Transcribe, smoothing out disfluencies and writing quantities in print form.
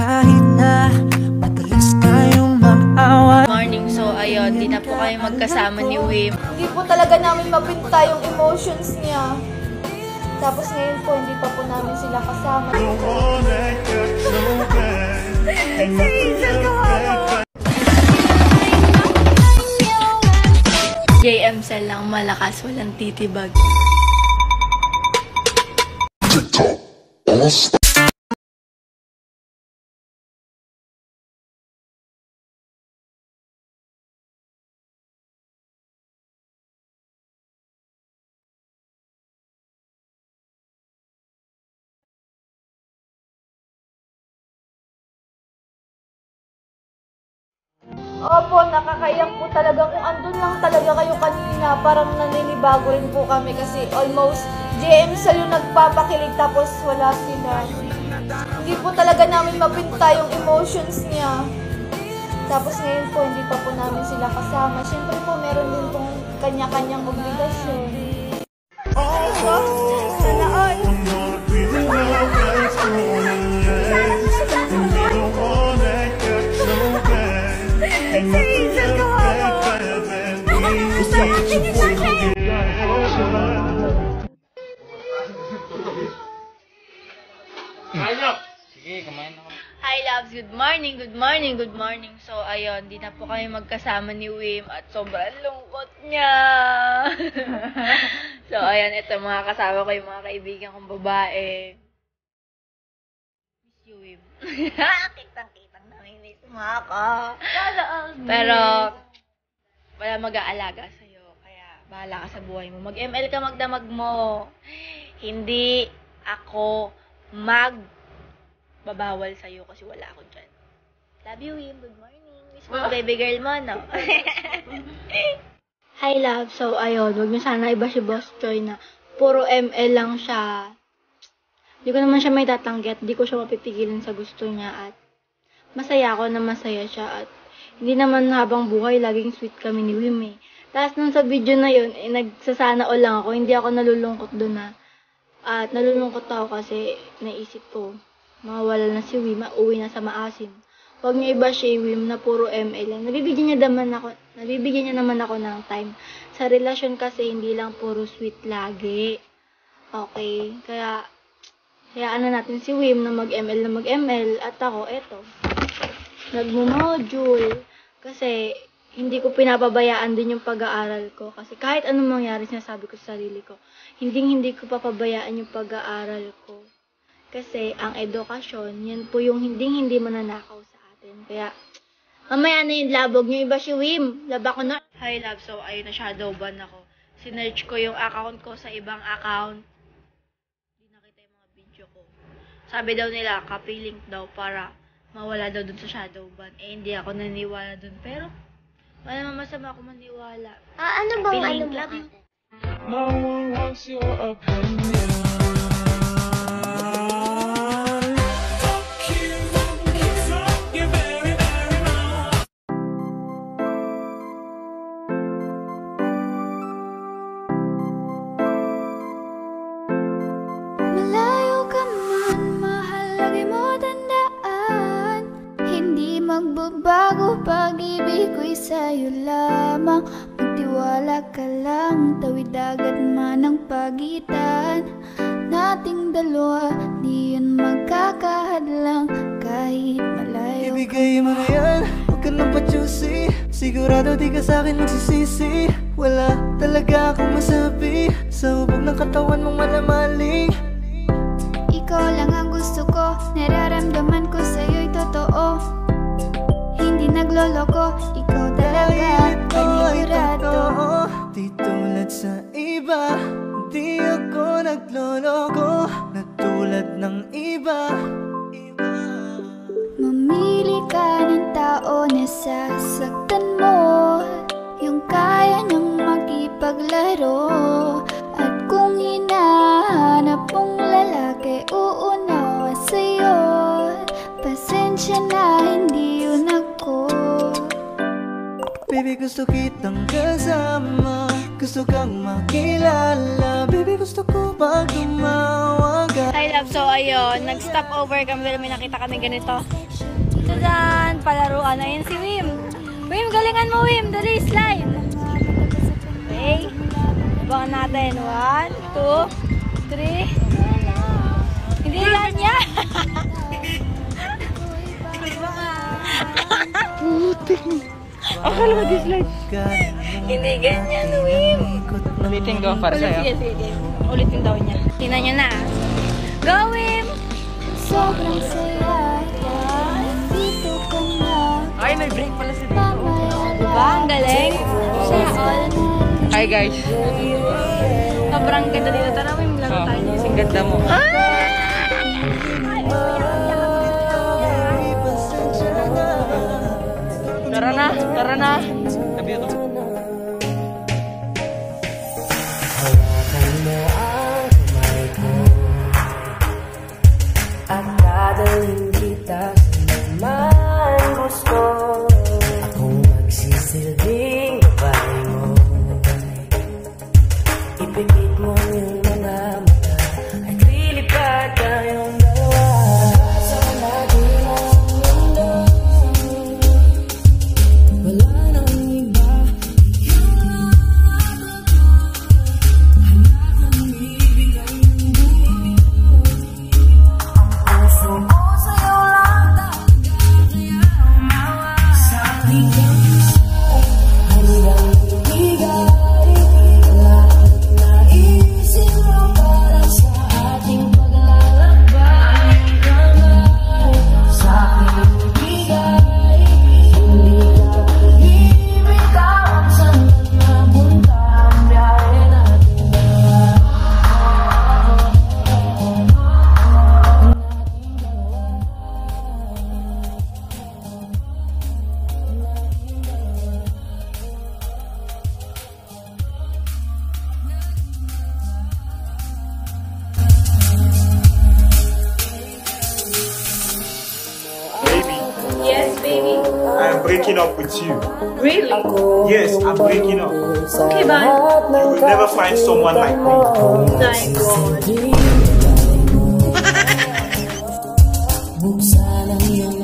kahit na madalas tayong mag-away. Morning, so ayun, di na po kayo magkasama ni Wim. Hindi po talaga namin mapinta yung emotions niya. Tapos ngayon po, hindi pa po namin sila kasama. JM Cell lang malakas, walang titibag. Opo, nakakaiyak po talaga kung andun lang talaga kayo kanina. Parang naninibago rin po kami kasi almost JM Cell yung nagpapakilig tapos wala sila. Hindi po talaga namin mapinta yung emotions niya. Tapos ngayon po, hindi pa po namin sila kasama. Siyempre po, meron din pong kanya-kanyang obligasyon. Diba? Sana all. Sige, kumain ako. Hi loves, good morning, good morning, good morning. So ayun, di na po kayo magkasama ni Wim at sobrang lungkot niya. So ayun, ito mga kasama ko yung mga kaibigan kong babae. Miss you, Wim. Kitang-kitang namimiss mo ako. Pero wala mag-aalaga sa'yo, kaya bahala ka sa buhay mo. Mag-ML ka, magdamag mo. Hindi ako babawal sa'yo kasi wala ako dyan. Love you, Wim. Good morning. Miss mo, baby girl mo, no? Hi, love. So, ayun. Huwag niyo sana iba si Boss Choi na puro ML lang siya. Hindi ko naman siya may tatanggi at hindi ko siya mapipigilan sa gusto niya at masaya ako na masaya siya at hindi naman habang buhay laging sweet kami ni Wim eh. Tapos nung sa video na yun, nagsasana all lang ako. Hindi ako nalulungkot doon na. At nalulungkot ako kasi naisip ko, mawawala na si Wim, uwi na sa maasin. Huwag niyo iba si Wim na puro ML lang. Nabibigyan niya naman ako ng time. Sa relasyon kasi hindi lang puro sweet lagi. Okay? Kaya ano natin si Wim na mag-ML at ako, eto. Nagmo-module. Kasi hindi ko pinapabayaan din yung pag-aaral ko. Kasi kahit anong mangyari, sinasabi ko sa sarili ko, hindi ko papabayaan yung pag-aaral ko. Kasi ang edukasyon, yan po yung hindi mananakaw sa atin. Kaya, mamaya na yung labog nyo. Iba si Wim. Laba ko na. Hi, love. So, ayun na shadow ban ako. Sinerch ko yung account ko sa ibang account. Hindi nakita yung mga video ko. Sabi daw nila, copy link daw para mawala daw dun sa shadow ban. Eh, hindi ako naniwala dun. Pero, wala naman masama ako maniwala. Ano bang ano mo? Love you. No one wants your opinion. Malayo ka man, mahal, lagi mo tandaan. Hindi magbabago, pag-ibig ko'y sa'yo lamang. Magtiwala ka lang, tawid dagat man ang pagitan nating dalawa, di yun magkakahadlang kahit malayo. Ibigay mo na yan, huwag ka nang pa-juicy. Sigurado di ka sa'kin magsisisi. Wala talaga akong masabi sa hubog ng katawan mong malamaling. Ikaw lang ang gusto ko, nararamdaman ko sa'yo'y totoo. Hindi nagloloko, ikaw talaga, panigurado. Di tulad sa iba, di ako nagloloko na tulad ng iba. Mamili ka ng tao na sasaktan mo, yung kaya niyang makipaglaro. At kung hinahanap mong lalaki, uunawa sa'yo. Pasensya na, hindi yun ako. Baby, gusto kitang kasama, gusto kang makilala. Baby, gusto ko pag tumawag ka. my love. So, ayun. Nag-stop over kami dahil may nakita kami ganito. Tadaan! Palaruan. Ayun si Wim. Wim, galingan mo, Wim. Dali, slide. Okay. Abangan natin. 1, 2, 3. Hindi yan yan. Akala mo dislike. Hindi ganyan, Wim. Ulitin ko para sa'yo. Sige, sige. Ulitin daw niya. Tingnan niya na. Go, Wim! Sobrang saya, nandito ka na. Ay, may break pala si Tito. Mamaya Diba? Ang galing. Sana all. Hi guys. Sobrang ganda dito. Tara, Wim. Laro Oh, tayo. kasing ganda mo. Tara na, tara na. Sabi ito. Hawakan mo ang kamay ko at dadalhin kita sa naman gusto. Akong magsisilbing babae mo. Ipikit mo yung mga mata at lilipad tayong dalawa sa natin ang mundo. Wala nang iba. Yes, baby. I'm breaking up with you. Really? Yes, I'm breaking up. Okay, bye. You will never find someone like me. Thank God. Buksan ang iyong